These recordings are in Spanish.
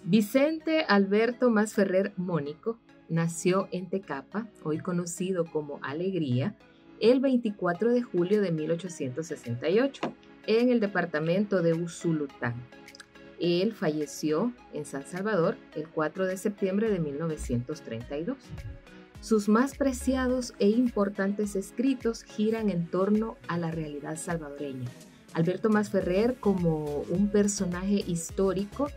Vicente Alberto Masferrer Mónico nació en Tecapa, hoy conocido como Alegría, el 24 de julio de 1868, en el departamento de Usulután. Él falleció en San Salvador el 4 de septiembre de 1932. Sus más preciados e importantes escritos giran en torno a la realidad salvadoreña. Alberto Masferrer, como un personaje histórico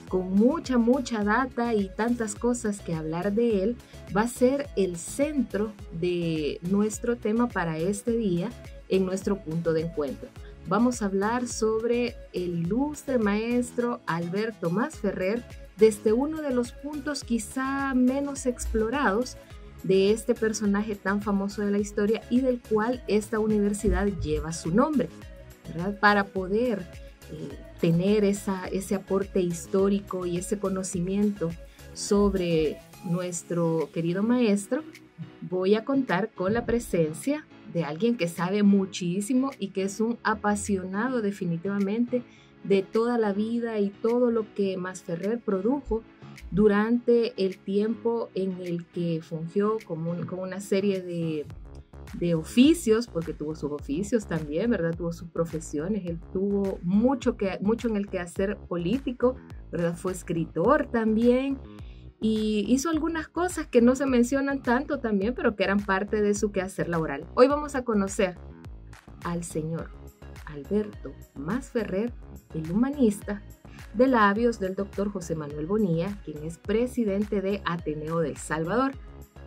con mucha data y tantas cosas que hablar de él, va a ser el centro de nuestro tema para este día en nuestro punto de encuentro. Vamos a hablar sobre el ilustre maestro Alberto Masferrer desde uno de los puntos quizá menos explorados de este personaje tan famoso de la historia y del cual esta universidad lleva su nombre, ¿verdad? Para poder tener ese aporte histórico y ese conocimiento sobre nuestro querido maestro, voy a contar con la presencia de alguien que sabe muchísimo y que es un apasionado definitivamente de toda la vida y todo lo que Masferrer produjo durante el tiempo en el que fungió con una serie de oficios, porque tuvo sus oficios también, ¿verdad? Tuvo sus profesiones, él tuvo mucho en el quehacer político, ¿verdad? Fue escritor también y hizo algunas cosas que no se mencionan tanto también, pero que eran parte de su quehacer laboral. Hoy vamos a conocer al señor Alberto Masferrer, el humanista, de labios del doctor José Manuel Bonilla, quien es presidente de Ateneo del Salvador.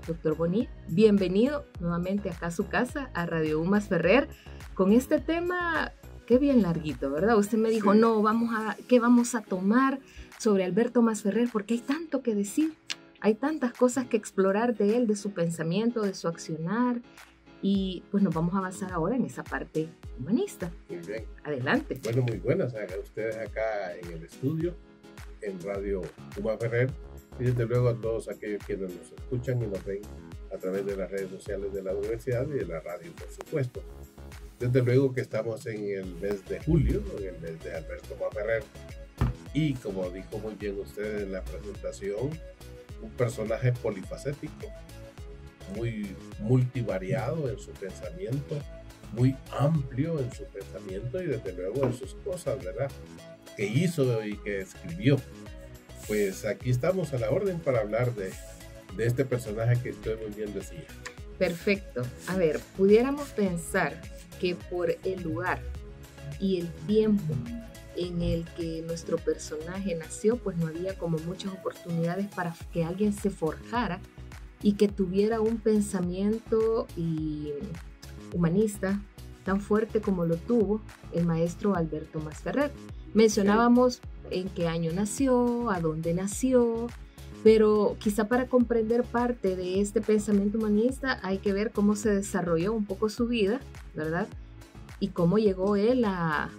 Doctor Bonilla, bienvenido nuevamente acá a su casa, a Radio U Masferrer, con este tema que bien larguito, ¿verdad? Usted me dijo, sí. No, ¿qué vamos a tomar sobre Alberto Masferrer? Porque hay tanto que decir, hay tantas cosas que explorar de él, de su pensamiento, de su accionar, y pues nos vamos a basar ahora en esa parte humanista. Muy bien. Adelante. Bueno, muy buenas a ustedes acá en el estudio, en Radio U Masferrer. Y desde luego a todos aquellos quienes nos escuchan y nos ven a través de las redes sociales de la universidad y de la radio, por supuesto. Desde luego que estamos en el mes de julio, en el mes de Alberto Masferrer. Y como dijo muy bien usted en la presentación, un personaje polifacético, muy multivariado en su pensamiento, muy amplio en su pensamiento y desde luego en sus cosas, ¿verdad? Que hizo y que escribió. Pues aquí estamos a la orden para hablar de este personaje que usted muy bien decía. Perfecto. A ver, pudiéramos pensar que por el lugar y el tiempo en el que nuestro personaje nació, pues no había como muchas oportunidades para que alguien se forjara y que tuviera un pensamiento humanista tan fuerte como lo tuvo el maestro Alberto Masferrer. Mencionábamos en qué año nació, a dónde nació, pero quizá para comprender parte de este pensamiento humanista hay que ver cómo se desarrolló un poco su vida, ¿verdad? Y cómo llegó él a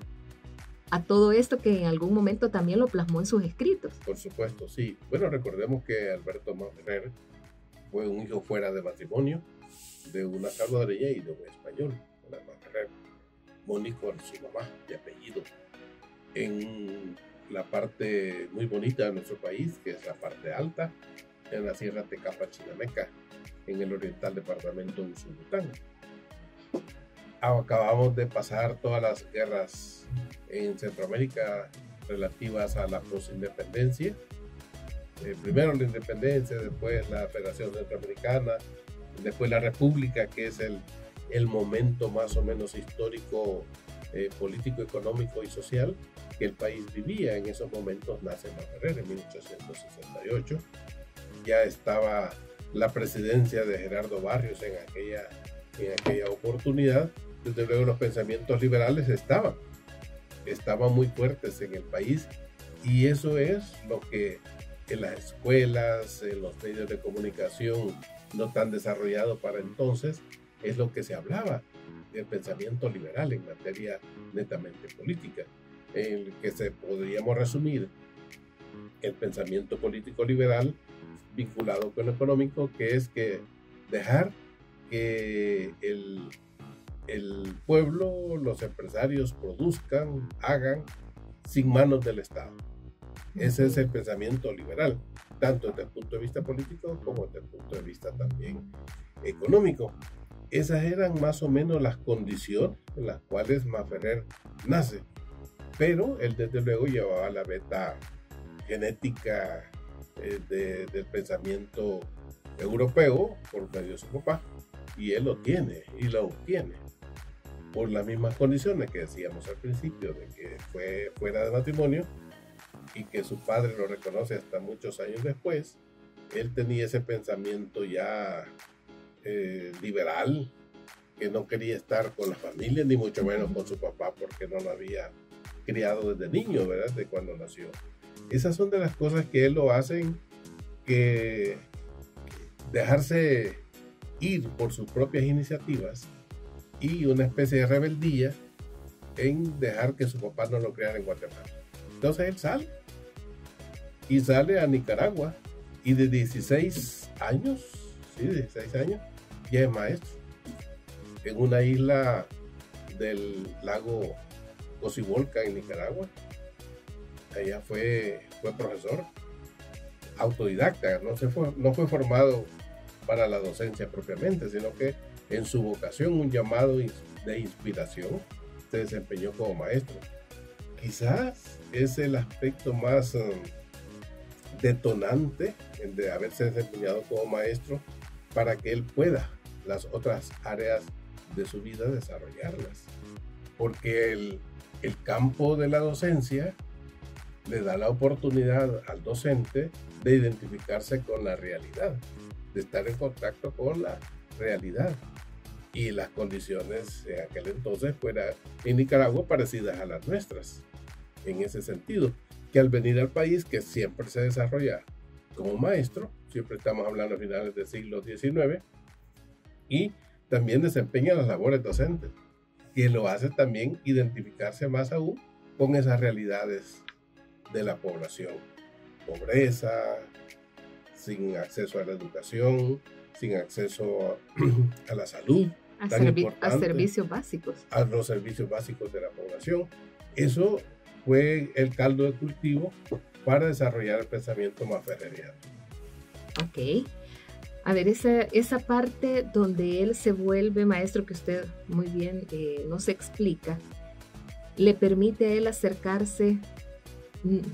todo esto que en algún momento también lo plasmó en sus escritos. Por supuesto, sí. Bueno, recordemos que Alberto Masferrer fue un hijo fuera de matrimonio de una salvadoreña y de un español, una Masferrer Mónico, su mamá de apellido, en la parte muy bonita de nuestro país, que es la parte alta, en la Sierra Tecapa-Chinameca, en el oriental departamento de Usulután. Acabamos de pasar todas las guerras en Centroamérica relativas a la posindependencia. Primero la independencia, después la Federación Centroamericana, después la República, que es el momento más o menos histórico, político, económico y social que el país vivía. En esos momentos nace Masferrer en 1868. Ya estaba la presidencia de Gerardo Barrios en aquella oportunidad. Desde luego los pensamientos liberales estaban muy fuertes en el país, y eso es lo que en las escuelas, en los medios de comunicación no tan desarrollados para entonces, es lo que se hablaba del pensamiento liberal en materia netamente política, en el que podríamos resumir el pensamiento político liberal vinculado con lo económico, que es que dejar que el pueblo, los empresarios produzcan, hagan sin manos del Estado. Ese es el pensamiento liberal, tanto desde el punto de vista político como desde el punto de vista también económico. Esas eran más o menos las condiciones en las cuales Maferrer nace, pero él desde luego llevaba la beta genética del pensamiento europeo por medio de su papá, y él lo tiene y lo obtiene por las mismas condiciones que decíamos al principio, de que fue fuera de matrimonio y que su padre lo reconoce hasta muchos años después. Él tenía ese pensamiento ya liberal, que no quería estar con la familia, ni mucho menos con su papá, porque no lo había criado desde niño, ¿verdad? De cuando nació. Esas son de las cosas que él lo hacen, que dejarse ir por sus propias iniciativas y una especie de rebeldía en dejar que su papá no lo criara en Guatemala. Entonces él sale a Nicaragua, y de 16 años, ya es maestro en una isla del lago Cocibolca en Nicaragua. Allá fue profesor autodidacta, no fue formado para la docencia propiamente, sino que en su vocación, un llamado de inspiración, se desempeñó como maestro. Quizás es el aspecto más detonante de haberse desempeñado como maestro, para que él pueda las otras áreas de su vida desarrollarlas, porque el campo de la docencia le da la oportunidad al docente de identificarse con la realidad, de estar en contacto con la realidad, y las condiciones en aquel entonces en Nicaragua parecidas a las nuestras, en ese sentido, que al venir al país, que siempre se desarrolla como maestro, siempre estamos hablando a finales del siglo XIX, y también desempeña las labores docentes, que lo hace también identificarse más aún con esas realidades de la población: pobreza, sin acceso a la educación, sin acceso a la salud, a servicios básicos. A los servicios básicos de la población. Eso fue el caldo de cultivo para desarrollar el pensamiento maferreriano. Ok. A ver, esa parte donde él se vuelve maestro, que usted muy bien nos explica, le permite a él acercarse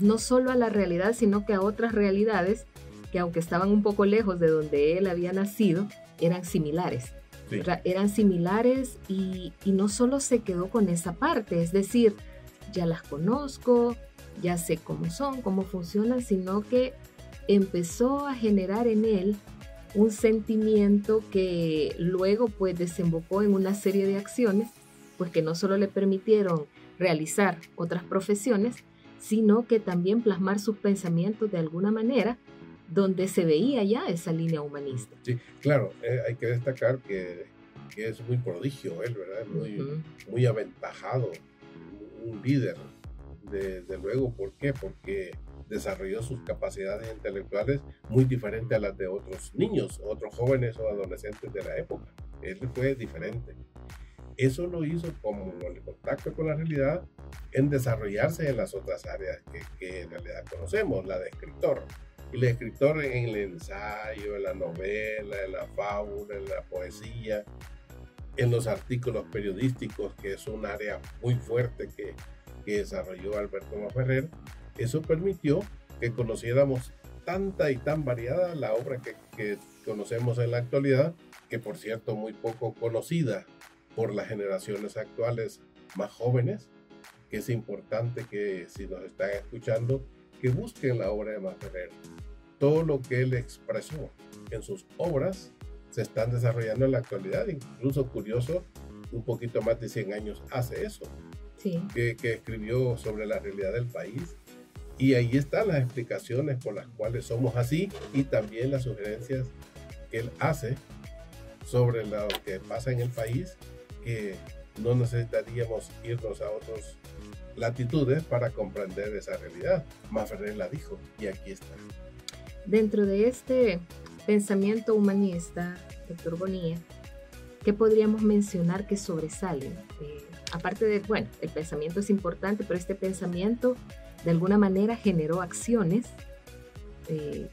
no solo a la realidad, sino que a otras realidades que, aunque estaban un poco lejos de donde él había nacido, eran similares. Sí. Eran similares, y no solo se quedó con esa parte, es decir, ya las conozco, ya sé cómo son, cómo funcionan, sino que empezó a generar en él un sentimiento que luego pues desembocó en una serie de acciones, pues que no solo le permitieron realizar otras profesiones, sino que también plasmar sus pensamientos de alguna manera, donde se veía ya esa línea humanista. Sí, claro, hay que destacar que es muy prodigio él, ¿verdad? Muy aventajado, un líder, desde luego. ¿Por qué? Porque desarrolló sus capacidades intelectuales muy diferentes a las de otros niños, otros jóvenes o adolescentes de la época. Él fue diferente. Eso lo hizo como el contacto con la realidad, en desarrollarse en las otras áreas que en realidad conocemos, la de escritor. Y el escritor en el ensayo, en la novela, en la fábula, en la poesía, en los artículos periodísticos, que es un área muy fuerte que desarrolló Alberto Maferrer. Eso permitió que conociéramos tanta y tan variada la obra que conocemos en la actualidad, que por cierto muy poco conocida por las generaciones actuales más jóvenes, que es importante que, si nos están escuchando, que busquen la obra de Maferrer. Todo lo que él expresó en sus obras se están desarrollando en la actualidad. Incluso, curioso, un poquito más de 100 años hace eso, sí, que escribió sobre la realidad del país. Y ahí están las explicaciones por las cuales somos así, y también las sugerencias que él hace sobre lo que pasa en el país, que no necesitaríamos irnos a otras latitudes para comprender esa realidad. Maferrer la dijo, y aquí está. Dentro de este pensamiento humanista, doctor Bonilla, ¿qué podríamos mencionar que sobresale? Aparte de, bueno, el pensamiento es importante, pero este pensamiento de alguna manera generó acciones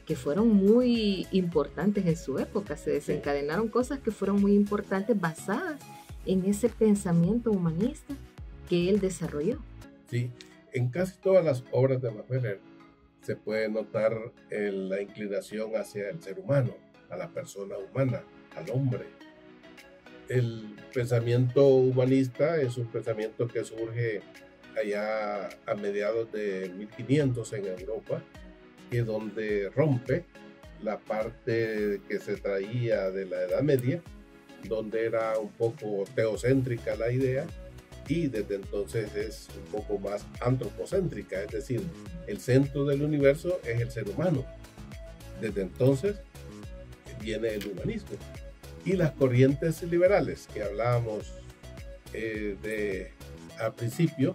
que fueron muy importantes en su época. Se desencadenaron cosas que fueron muy importantes basadas en ese pensamiento humanista que él desarrolló. Sí, en casi todas las obras de Max Ferrer se puede notar la inclinación hacia el ser humano, a la persona humana, al hombre. El pensamiento humanista es un pensamiento que surge allá a mediados de 1500 en Europa, que donde rompe la parte que se traía de la Edad Media, donde era un poco teocéntrica la idea, y desde entonces es un poco más antropocéntrica, es decir, el centro del universo es el ser humano. Desde entonces viene el humanismo. Y las corrientes liberales que hablábamos al principio,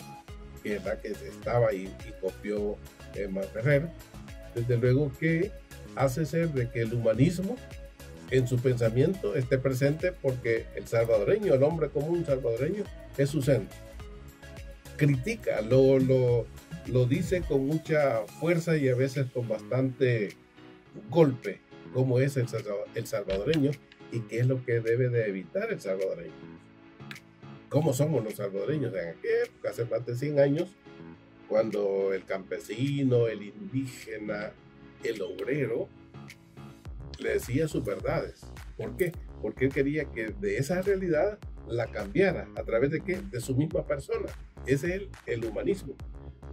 que es la que estaba ahí y copió Max Ferrer, desde luego que hace ser de que el humanismo en su pensamiento esté presente, porque el salvadoreño, el hombre común salvadoreño, es su centro. Critica, lo dice con mucha fuerza y a veces con bastante golpe, cómo es el salvadoreño y qué es lo que debe de evitar el salvadoreño. ¿Cómo somos los salvadoreños en aquella época, hace más de 100 años, cuando el campesino, el indígena, el obrero le decía sus verdades? ¿Por qué? Porque él quería que de esa realidad la cambiara. ¿A través de qué? De su misma persona. Ese es el humanismo.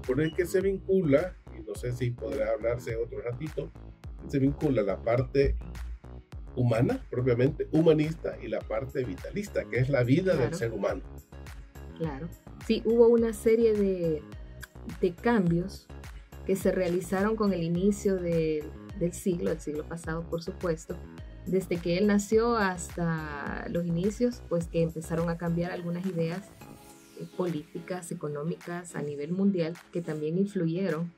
Por el que se vincula, y no sé si podrá hablarse otro ratito, se vincula la parte humana, propiamente humanista, y la parte vitalista, que es la vida del ser humano. Claro. Sí, hubo una serie de cambios que se realizaron con el inicio del siglo pasado, por supuesto. Desde que él nació hasta los inicios, pues que empezaron a cambiar algunas ideas políticas, económicas a nivel mundial, que también influyeron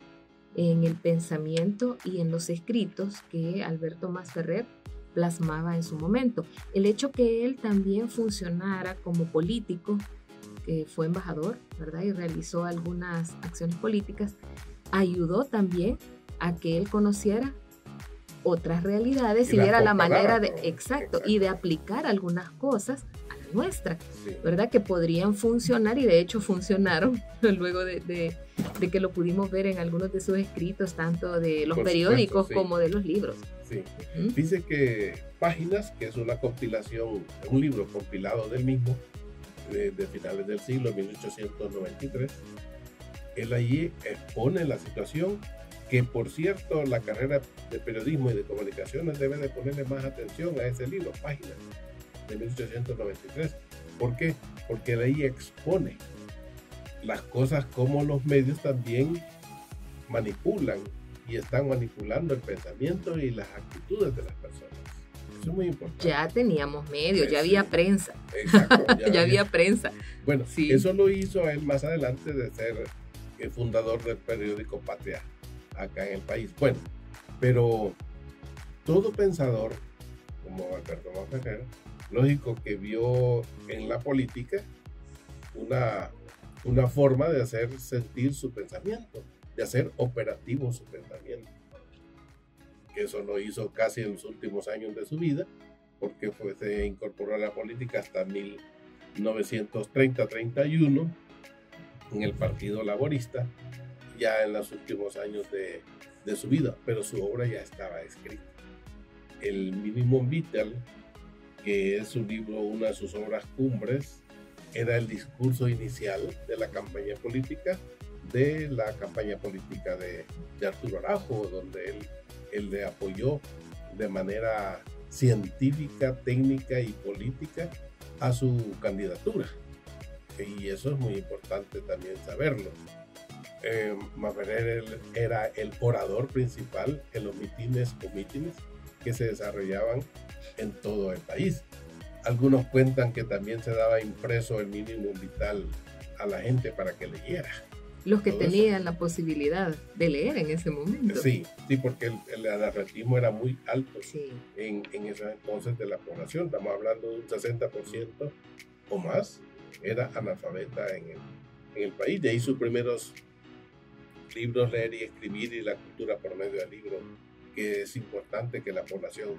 en el pensamiento y en los escritos que Alberto Max Ferrer plasmaba en su momento. El hecho que él también funcionara como político, que fue embajador, ¿verdad? Y realizó algunas acciones políticas, ayudó también a que él conociera otras realidades y viera la manera de, exacto, y de aplicar algunas cosas a la nuestra, sí, ¿verdad? Que podrían funcionar, y de hecho funcionaron luego de que lo pudimos ver en algunos de sus escritos, tanto de los periódicos, sí, como de los libros. Sí. Dice que Páginas, que es una compilación, un libro compilado del mismo, de finales del siglo 1893, él allí expone la situación, que por cierto la carrera de periodismo y de comunicaciones debe de ponerle más atención a ese libro, Páginas, de 1893. ¿Por qué? Porque de ahí expone las cosas como los medios también manipulan y están manipulando el pensamiento y las actitudes de las personas. Eso es muy importante. Ya teníamos medios, ya había prensa. Exacto. Ya había prensa. Bueno, sí, eso lo hizo él más adelante de ser el fundador del periódico Patria acá en el país. Bueno, pero todo pensador, como Alberto Max Ferrer, lógico que vio en la política una forma de hacer sentir su pensamiento, de hacer operativo su pensamiento. Eso lo hizo casi en los últimos años de su vida, porque se incorporó a la política hasta 1930-31 en el Partido Laborista, ya en los últimos años de su vida, pero su obra ya estaba escrita. El Minimum Vital, que es su libro, una de sus obras cumbres, era el discurso inicial de la campaña política, de Arturo Araujo, donde él le apoyó de manera científica, técnica y política a su candidatura. Y eso es muy importante también saberlo. Max Ferrer era el orador principal en los mítines que se desarrollaban en todo el país. Algunos cuentan que también se daba impreso el Minimum Vital a la gente para que leyera. Los que tenían la posibilidad de leer en ese momento. Sí, porque el analfabetismo era muy alto, sí, en esos entonces de la población. Estamos hablando de un 60% o más era analfabeta en el país. De ahí sus primeros libros Leer y Escribir y la cultura por medio del libro, que es importante que la población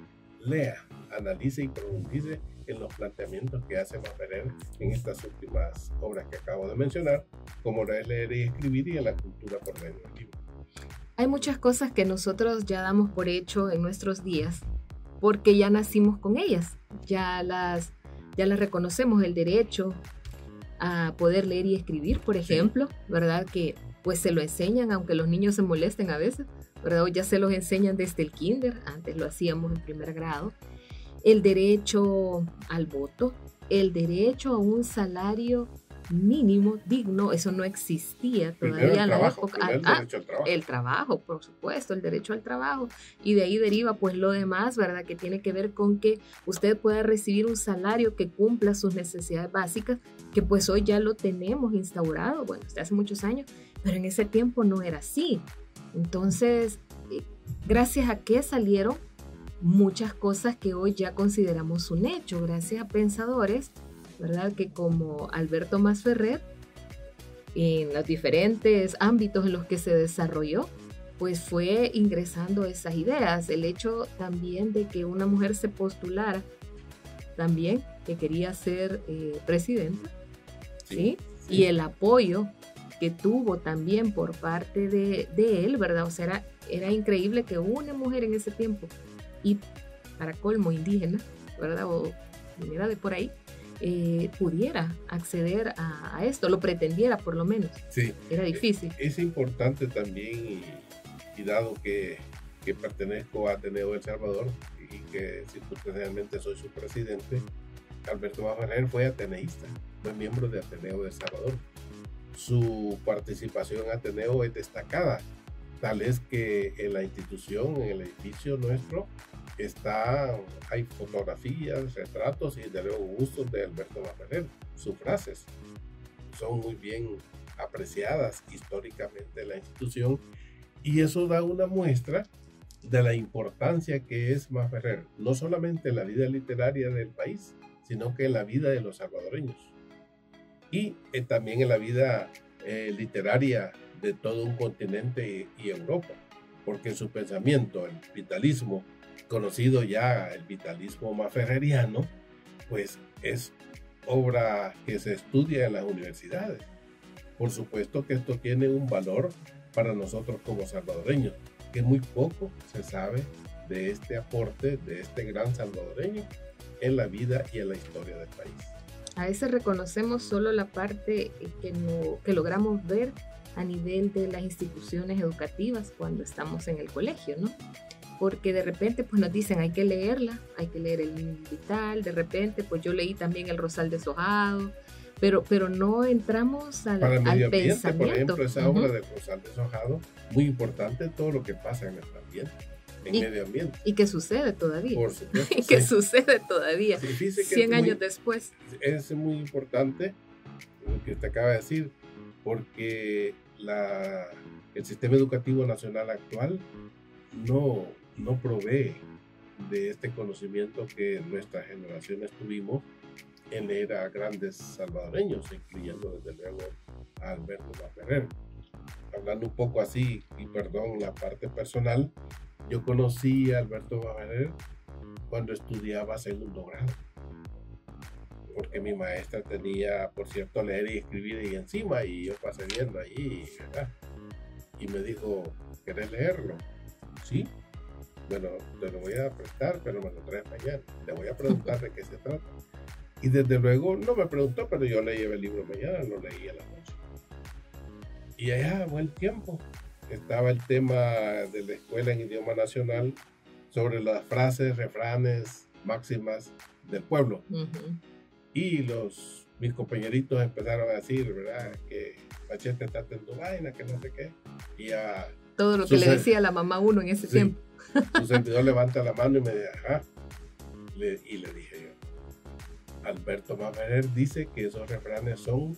lea, analice y profundice en los planteamientos que hace Maferrer en estas últimas obras que acabo de mencionar, como lo es Leer y Escribir y en la cultura por medio del libro. Hay muchas cosas que nosotros ya damos por hecho en nuestros días porque ya nacimos con ellas, ya las reconocemos, el derecho a poder leer y escribir, por ejemplo, ¿verdad? Que pues se lo enseñan, aunque los niños se molesten a veces, ¿verdad? Ya se los enseñan desde el kinder, antes lo hacíamos en primer grado. El derecho al voto, el derecho a un salario mínimo digno, eso no existía todavía en la época. El trabajo, por supuesto, el derecho al trabajo, y de ahí deriva pues lo demás, ¿verdad? Que tiene que ver con que usted pueda recibir un salario que cumpla sus necesidades básicas, que pues hoy ya lo tenemos instaurado, bueno, desde hace muchos años, pero en ese tiempo no era así. Entonces, gracias a que salieron muchas cosas que hoy ya consideramos un hecho, gracias a pensadores, ¿verdad? Que como Alberto Masferrer, en los diferentes ámbitos en los que se desarrolló, pues fue ingresando esas ideas. El hecho también de que una mujer se postulara también, que quería ser presidenta, ¿sí? Y el apoyo que tuvo también por parte de él, ¿verdad? O sea, era increíble que una mujer en ese tiempo, y para colmo indígena, ¿verdad? O viniera de por ahí, pudiera acceder a esto, lo pretendiera por lo menos. Sí. Era difícil. Es importante también, y dado que pertenezco a Ateneo de El Salvador y que circunstancialmente soy su presidente, Alberto Masferrer fue ateneísta, fue miembro de Ateneo de El Salvador. Su participación en Ateneo es destacada, tal es que en la institución, en el edificio nuestro, hay fotografías, retratos y de luego bustos de Alberto Masferrer. Sus frases son muy bien apreciadas históricamente en la institución, y eso da una muestra de la importancia que es Masferrer, no solamente en la vida literaria del país, sino que en la vida de los salvadoreños y también en la vida literaria de todo un continente y Europa, porque en su pensamiento, el vitalismo, conocido ya el vitalismo masferreriano, pues es obra que se estudia en las universidades. Por supuesto que esto tiene un valor para nosotros como salvadoreños, que muy poco se sabe de este aporte de este gran salvadoreño en la vida y en la historia del país. A veces reconocemos solo la parte que logramos ver a nivel de las instituciones educativas cuando estamos en el colegio, ¿no? Porque de repente pues nos dicen hay que leerla, hay que leer el Living Vital, de repente pues yo leí también el Rosal deshojado, pero no entramos al pensamiento. Por ejemplo, esa obra del Rosal deshojado, muy importante todo lo que pasa en el ambiente, medio ambiente. Y que sucede todavía. Por supuesto. Y que sucede todavía, sí, 100 años después. Es muy importante lo que te acaba de decir, porque el sistema educativo nacional actual no provee de este conocimiento que nuestras generaciones tuvimos en leer a grandes salvadoreños, incluyendo desde luego a Alberto Masferrer. Hablando un poco así, y perdón la parte personal, yo conocí a Alberto Masferrer cuando estudiaba segundo grado, porque mi maestra tenía, por cierto, Leer y Escribir ahí encima, y yo pasé viendo ahí, ¿verdad? Y me dijo, ¿querés leerlo? Sí. Bueno, te lo voy a prestar, pero me lo traes mañana. Te voy a preguntar de qué se trata. Y desde luego no me preguntó, pero yo le llevé el libro mañana, lo leí a la noche. Y allá, buen tiempo, estaba el tema de la escuela en idioma nacional sobre las frases, refranes, máximas del pueblo. Uh-huh. Y mis compañeritos empezaron a decir, ¿verdad? Que Machete está en tu vaina, que no sé qué. Y ya... Todo lo que le decía la mamá uno en ese tiempo. Su servidor levanta la mano y me dice, ajá. Y le dije yo, Alberto Masferrer dice que esos refranes son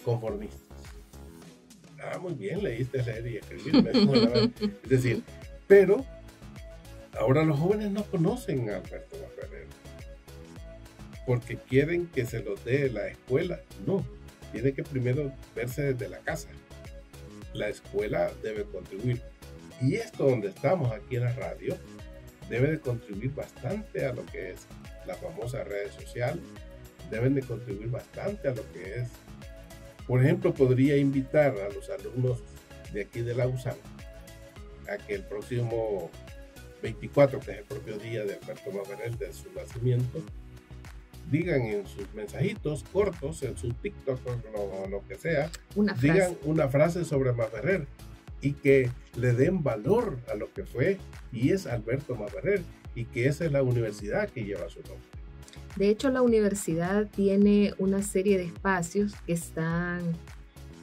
conformistas. Ah, muy bien, leíste Leer y Escribir. Es decir, pero ahora los jóvenes no conocen a Alberto Masferrer porque quieren que se los dé la escuela. No, tiene que primero verse desde la casa. la escuela debe contribuir. Y esto donde estamos aquí en la radio debe de contribuir bastante a lo que es la famosa red social, deben de contribuir bastante a lo que es. Por ejemplo, podría invitar a los alumnos de aquí de la USAM a que el próximo 24, que es el propio día de Alberto Maferrer, de su nacimiento, digan en sus mensajitos cortos, en su TikTok o lo que sea, digan una frase sobre Maferrer y que le den valor a lo que fue y es Alberto Maferrer, y que esa es la universidad que lleva su nombre. De hecho, la universidad tiene una serie de espacios que están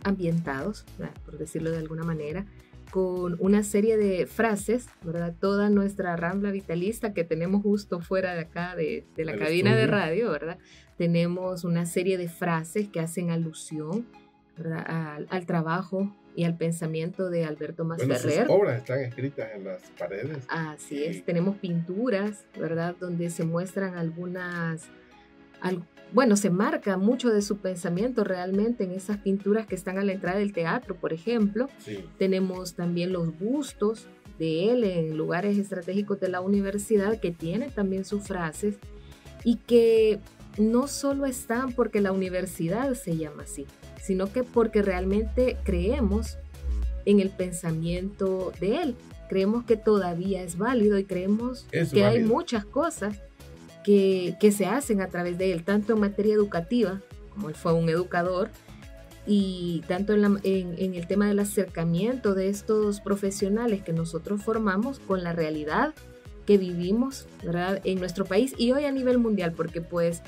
ambientados, por decirlo de alguna manera, con una serie de frases, ¿verdad? Toda nuestra rambla vitalista que tenemos justo fuera de acá, de la cabina de radio, ¿verdad? Tenemos una serie de frases que hacen alusión, ¿verdad? Al trabajo y al pensamiento de Alberto Masferrer. Sus obras están escritas en las paredes. Así es, tenemos pinturas, ¿verdad? Donde se muestran se marca mucho de su pensamiento realmente en esas pinturas que están a la entrada del teatro, por ejemplo. Sí. Tenemos también los bustos de él en lugares estratégicos de la universidad que tienen también sus frases y que no solo están porque la universidad se llama así, sino que porque realmente creemos en el pensamiento de él. Creemos que todavía es válido y creemos que hay muchas cosas que se hacen a través de él, tanto en materia educativa, como él fue un educador, y tanto en el tema del acercamiento de estos profesionales que nosotros formamos con la realidad que vivimos, ¿verdad?, en nuestro país y hoy a nivel mundial, porque pues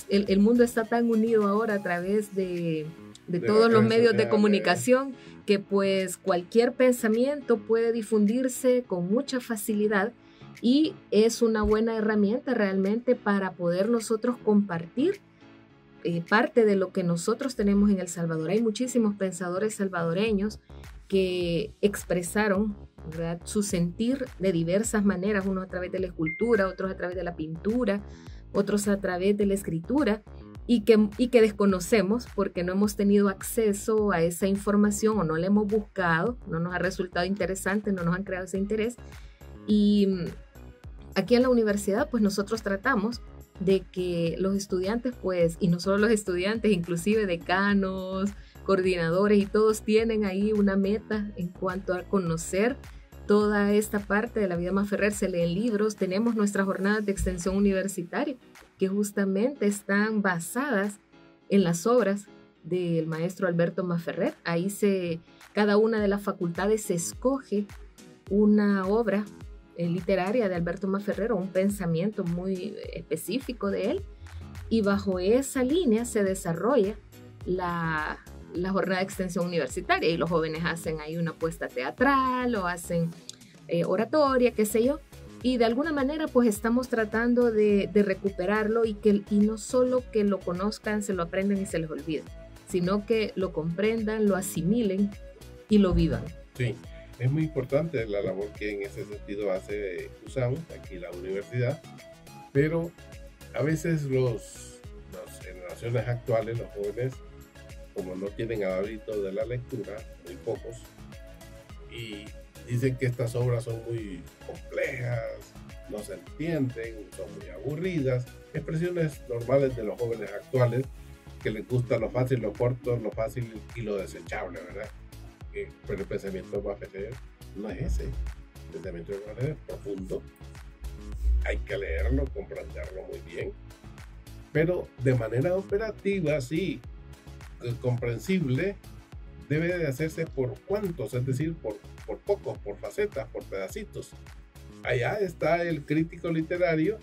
el mundo está tan unido ahora a través de todos los medios de comunicación que pues cualquier pensamiento puede difundirse con mucha facilidad y es una buena herramienta realmente para poder nosotros compartir parte de lo que nosotros tenemos en El Salvador. Hay muchísimos pensadores salvadoreños que expresaron, ¿verdad?, su sentir de diversas maneras, unos a través de la escultura, otros a través de la pintura, otros a través de la escritura, y que desconocemos porque no hemos tenido acceso a esa información o no la hemos buscado, no nos ha resultado interesante, no nos han creado ese interés. Y aquí en la universidad pues nosotros tratamos de que los estudiantes pues, y no solo los estudiantes, inclusive decanos, coordinadores y todos tienen ahí una meta en cuanto a conocer toda esta parte de la vida Masferrer. Se leen libros, tenemos nuestras jornadas de extensión universitaria que justamente están basadas en las obras del maestro Alberto Masferrer. Ahí cada una de las facultades se escoge una obra literaria de Alberto Masferrer o un pensamiento muy específico de él, y bajo esa línea se desarrolla la jornada de extensión universitaria y los jóvenes hacen ahí una puesta teatral o hacen oratoria, qué sé yo, y de alguna manera pues estamos tratando de recuperarlo y no solo que lo conozcan, se lo aprendan y se les olvide, sino que lo comprendan, lo asimilen y lo vivan. Sí. Es muy importante la labor que en ese sentido hace USAM, aquí la universidad, pero a veces las generaciones actuales, los jóvenes, como no tienen el hábito de la lectura, muy pocos, y dicen que estas obras son muy complejas, no se entienden, son muy aburridas, expresiones normales de los jóvenes actuales que les gusta lo fácil, lo corto, lo fácil y lo desechable, ¿verdad? Pero el pensamiento de Masferrer no es ese. El pensamiento de Masferrer es profundo. Hay que leerlo, comprenderlo muy bien. Pero de manera operativa, sí, comprensible, debe de hacerse por cuantos, es decir, por pocos, por facetas, por pedacitos. Allá está el crítico literario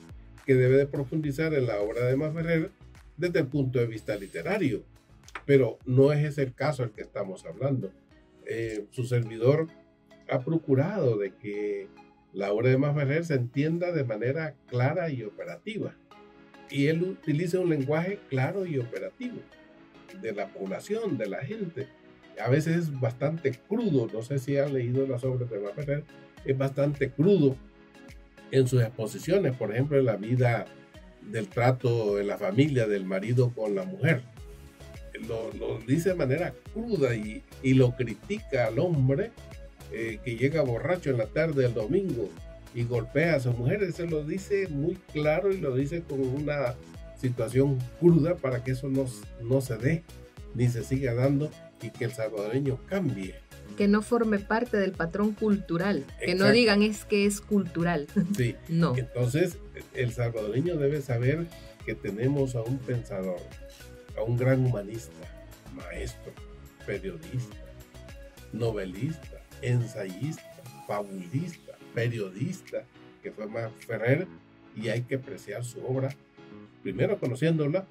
que debe de profundizar en la obra de Masferrer desde el punto de vista literario. Pero no es ese el caso del que estamos hablando. Su servidor ha procurado de que la obra de Masferrer se entienda de manera clara y operativa, y él utiliza un lenguaje claro y operativo de la población, de la gente. A veces es bastante crudo, no sé si han leído las obras de Masferrer, es bastante crudo en sus exposiciones, por ejemplo en la vida del trato en la familia del marido con la mujer. lo dice de manera cruda y lo critica al hombre que llega borracho en la tarde del domingo y golpea a su mujer. Se lo dice muy claro y lo dice con una situación cruda para que eso no se dé ni se siga dando y que el salvadoreño cambie. Que no forme parte del patrón cultural. Exacto. Que no digan es que es cultural. Sí. No. Entonces, el salvadoreño debe saber que tenemos a un pensador, a un gran humanista, maestro, periodista, novelista, ensayista, fabulista, periodista, que fue Mafer Ferrer, y hay que apreciar su obra, primero conociéndola,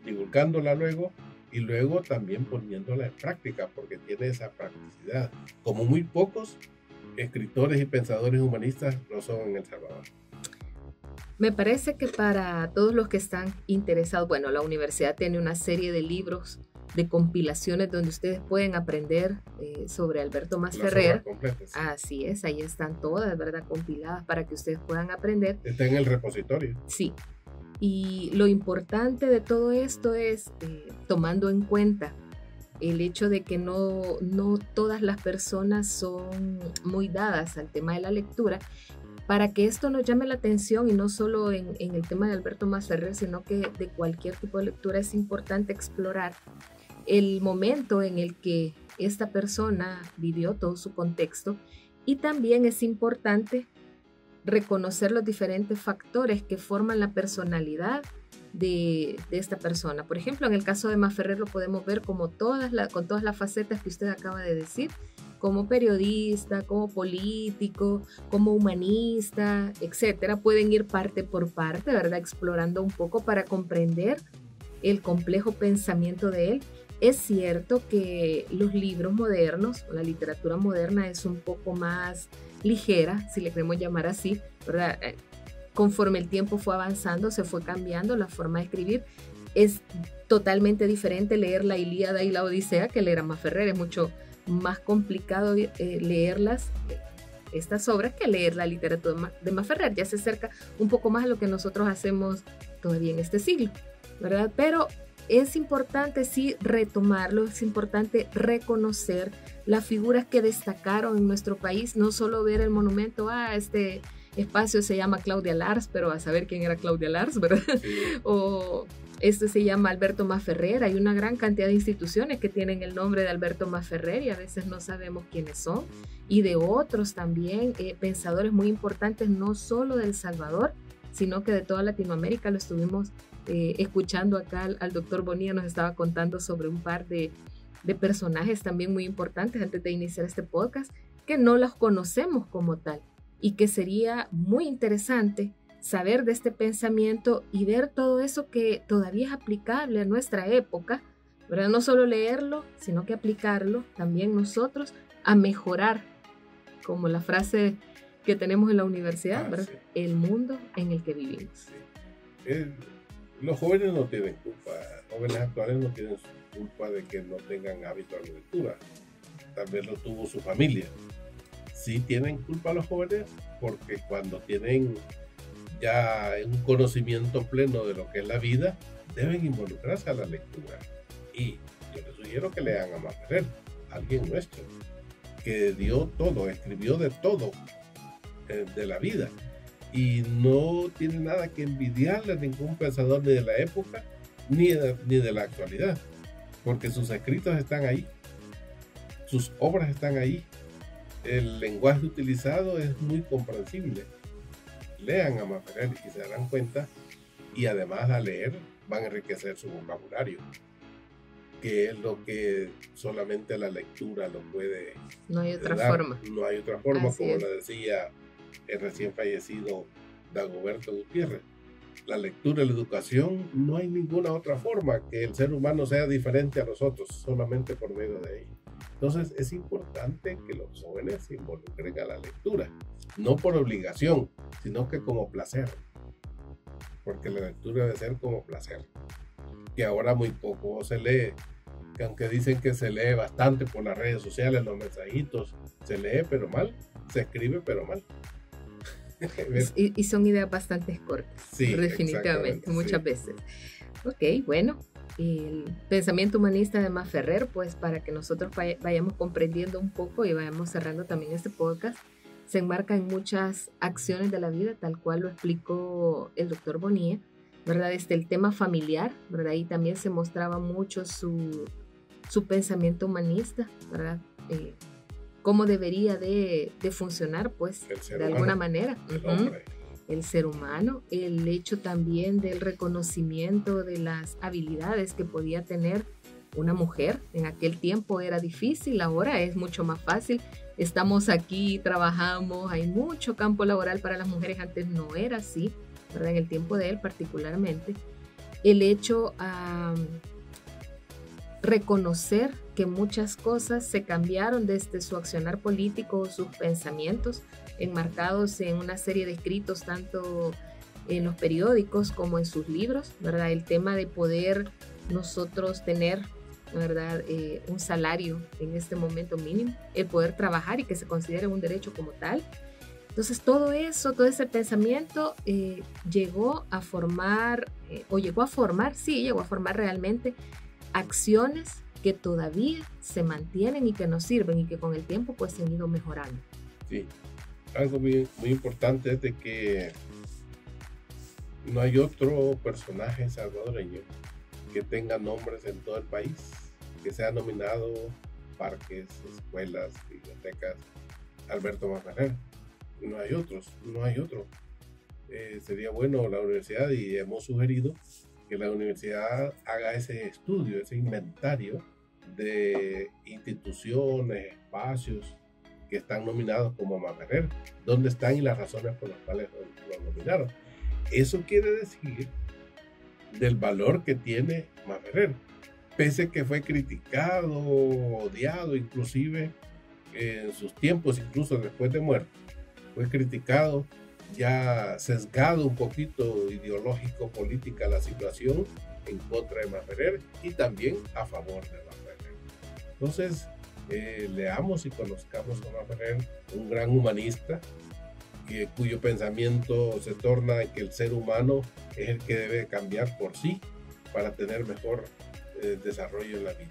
divulgándola luego, y luego también poniéndola en práctica, porque tiene esa practicidad, como muy pocos escritores y pensadores humanistas lo son en El Salvador. Me parece que para todos los que están interesados, bueno, la universidad tiene una serie de libros, de compilaciones donde ustedes pueden aprender sobre Alberto Mafer Ferrer. Así es, ahí están todas, ¿verdad? Compiladas para que ustedes puedan aprender. Está en el repositorio. Sí. Y lo importante de todo esto es, tomando en cuenta el hecho de que no todas las personas son muy dadas al tema de la lectura, para que esto nos llame la atención y no solo en el tema de Alberto Mafer Ferrer, sino que de cualquier tipo de lectura es importante explorar el momento en el que esta persona vivió, todo su contexto, y también es importante reconocer los diferentes factores que forman la personalidad de esta persona. Por ejemplo, en el caso de Mafer Ferrer lo podemos ver como con todas las facetas que usted acaba de decir, como periodista, como político, como humanista, etcétera. Pueden ir parte por parte, ¿verdad? Explorando un poco para comprender el complejo pensamiento de él. Es cierto que los libros modernos, la literatura moderna es un poco más ligera, si le queremos llamar así, ¿verdad? Conforme el tiempo fue avanzando, se fue cambiando la forma de escribir. Es totalmente diferente leer la Ilíada y la Odisea que leer a Mafer Ferrer. Es mucho más complicado leerlas, estas obras, que leer la literatura de Mafer Ferrer. Ya se acerca un poco más a lo que nosotros hacemos todavía en este siglo, ¿verdad? Pero es importante sí retomarlo, es importante reconocer las figuras que destacaron en nuestro país, no solo ver el monumento, este espacio se llama Claudia Lars, pero a saber quién era Claudia Lars, ¿verdad? Sí. O este se llama Alberto Mafer Ferrer. Hay una gran cantidad de instituciones que tienen el nombre de Alberto Mafer Ferrer y a veces no sabemos quiénes son, y de otros también, pensadores muy importantes, no solo de El Salvador, sino que de toda Latinoamérica. Lo estuvimos escuchando acá al doctor Bonilla, nos estaba contando sobre un par de personajes también muy importantes antes de iniciar este podcast, que no los conocemos como tal y que sería muy interesante saber de este pensamiento y ver todo eso que todavía es aplicable a nuestra época, ¿verdad? No solo leerlo, sino que aplicarlo también nosotros a mejorar, como la frase que tenemos en la universidad, ¿verdad? Sí. El mundo en el que vivimos. Sí. Los jóvenes no tienen culpa, jóvenes actuales no tienen culpa de que no tengan hábito de lectura, tal vez lo tuvo su familia. Sí tienen culpa los jóvenes porque cuando tienen ya un conocimiento pleno de lo que es la vida, deben involucrarse a la lectura. Y yo les sugiero que lean a Mafer Ferrer, alguien nuestro, que dio todo, escribió de todo de la vida. Y no tiene nada que envidiarle a ningún pensador ni de la época ni de la actualidad, porque sus escritos están ahí, sus obras están ahí, el lenguaje utilizado es muy comprensible. Lean a Mafer Ferrer y se darán cuenta, y además al leer van a enriquecer su vocabulario, que es lo que solamente la lectura lo puede no hay otra dar. Forma. No hay otra forma, así como es. le decía el recién fallecido Dagoberto Gutiérrez. La lectura y la educación, no hay ninguna otra forma que el ser humano sea diferente a nosotros, solamente por medio de ello. Entonces es importante que los jóvenes se involucren a la lectura, no por obligación, sino que como placer, porque la lectura debe ser como placer, que ahora muy poco se lee, que aunque dicen que se lee bastante por las redes sociales, los mensajitos, se lee pero mal, se escribe pero mal. Y son ideas bastante cortas, sí, definitivamente, muchas veces. Ok, bueno, el pensamiento humanista de Masferrer, pues para que nosotros vayamos comprendiendo un poco y vayamos cerrando también este podcast, se enmarca en muchas acciones de la vida, tal cual lo explicó el doctor Bonilla, ¿verdad? El tema familiar, ¿verdad? Ahí también se mostraba mucho su pensamiento humanista, ¿verdad? Cómo debería de funcionar, pues, de alguna manera. El ser humano, el hecho también del reconocimiento de las habilidades que podía tener una mujer. En aquel tiempo era difícil, ahora es mucho más fácil. Estamos aquí, trabajamos, hay mucho campo laboral para las mujeres, antes no era así, ¿verdad? En el tiempo de él particularmente. El hecho a reconocer que muchas cosas se cambiaron desde su accionar político, sus pensamientos, enmarcados en una serie de escritos, tanto en los periódicos como en sus libros, ¿verdad? El tema de poder nosotros tener, ¿verdad? Un salario en este momento mínimo, el poder trabajar y que se considere un derecho como tal. Entonces todo eso, todo ese pensamiento llegó a formar realmente acciones que todavía se mantienen y que nos sirven y que con el tiempo pues se han ido mejorando. Sí, algo muy importante es de que no hay otro personaje salvadoreño que tenga nombres en todo el país, que sea nominado parques, escuelas, bibliotecas, Alberto Masferrer. No hay otro. Sería bueno la universidad, y hemos sugerido que la universidad haga ese estudio, ese inventario de instituciones, espacios que están nominados como Masferrer, dónde están y las razones por las cuales lo nominaron. Eso quiere decir del valor que tiene Masferrer, pese que fue criticado, odiado, inclusive en sus tiempos, incluso después de muerto, fue criticado, ya sesgado un poquito ideológico, política la situación en contra de Masferrer y también a favor de Masferrer. Entonces, leamos y conozcamos a Masferrer, un gran humanista, cuyo pensamiento se torna en que el ser humano es el que debe cambiar por sí para tener mejor desarrollo en la vida.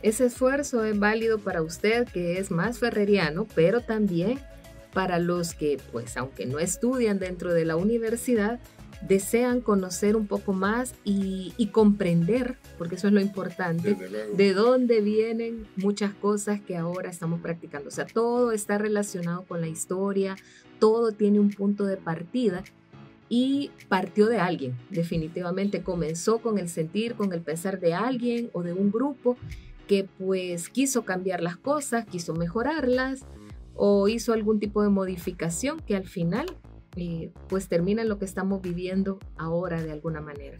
Ese esfuerzo es válido para usted, que es masferreriano, pero también para los que, pues, aunque no estudian dentro de la universidad, desean conocer un poco más y comprender, porque eso es lo importante, de dónde vienen muchas cosas que ahora estamos practicando. O sea, todo está relacionado con la historia, todo tiene un punto de partida y partió de alguien, definitivamente. Comenzó con el sentir, con el pensar de alguien o de un grupo que pues quiso cambiar las cosas, quiso mejorarlas o hizo algún tipo de modificación que al final pues termina en lo que estamos viviendo ahora de alguna manera.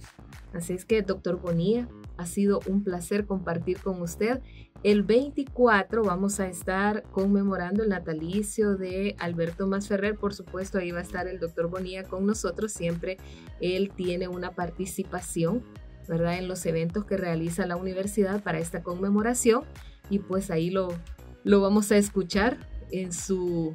Así es que, doctor Bonilla, ha sido un placer compartir con usted. El 24 vamos a estar conmemorando el natalicio de Alberto Masferrer. Por supuesto, ahí va a estar el doctor Bonilla con nosotros. Siempre él tiene una participación, ¿verdad?, en los eventos que realiza la universidad para esta conmemoración. Y pues ahí lo vamos a escuchar en su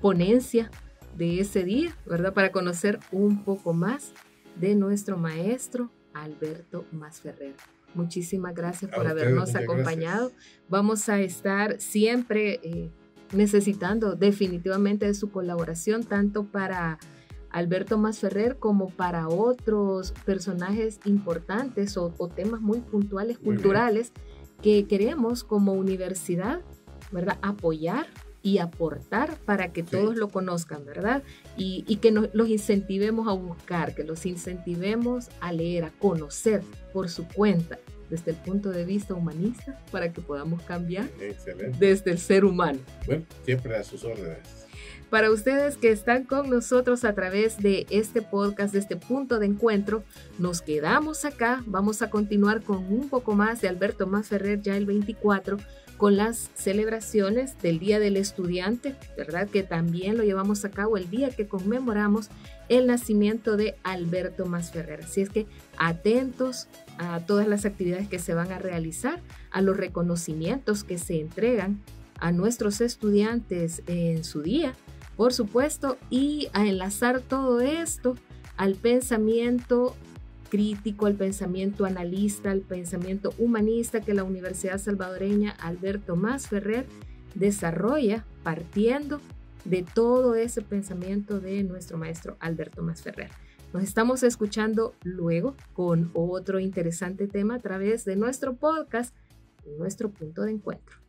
ponencia de ese día, ¿verdad?, para conocer un poco más de nuestro maestro Alberto Masferrer. Muchísimas gracias por habernos acompañado. Gracias. Vamos a estar siempre necesitando definitivamente de su colaboración, tanto para Alberto Masferrer como para otros personajes importantes o temas muy puntuales, culturales, que queremos como universidad, ¿verdad?, apoyar y aportar para que todos lo conozcan, ¿verdad? Y que los incentivemos a buscar, que los incentivemos a leer, a conocer por su cuenta, desde el punto de vista humanista, para que podamos cambiar desde el ser humano. Bueno, siempre a sus órdenes. Para ustedes que están con nosotros a través de este podcast, de este punto de encuentro, nos quedamos acá. Vamos a continuar con un poco más de Alberto Masferrer ya el 24, con las celebraciones del Día del Estudiante, ¿verdad?, que también lo llevamos a cabo el día que conmemoramos el nacimiento de Alberto Masferrer. Así es que atentos a todas las actividades que se van a realizar, a los reconocimientos que se entregan a nuestros estudiantes en su día, por supuesto, y a enlazar todo esto al pensamiento crítico, el pensamiento analista, el pensamiento humanista que la Universidad Salvadoreña Alberto Masferrer desarrolla partiendo de todo ese pensamiento de nuestro maestro Alberto Masferrer. Nos estamos escuchando luego con otro interesante tema a través de nuestro podcast, Nuestro Punto de Encuentro.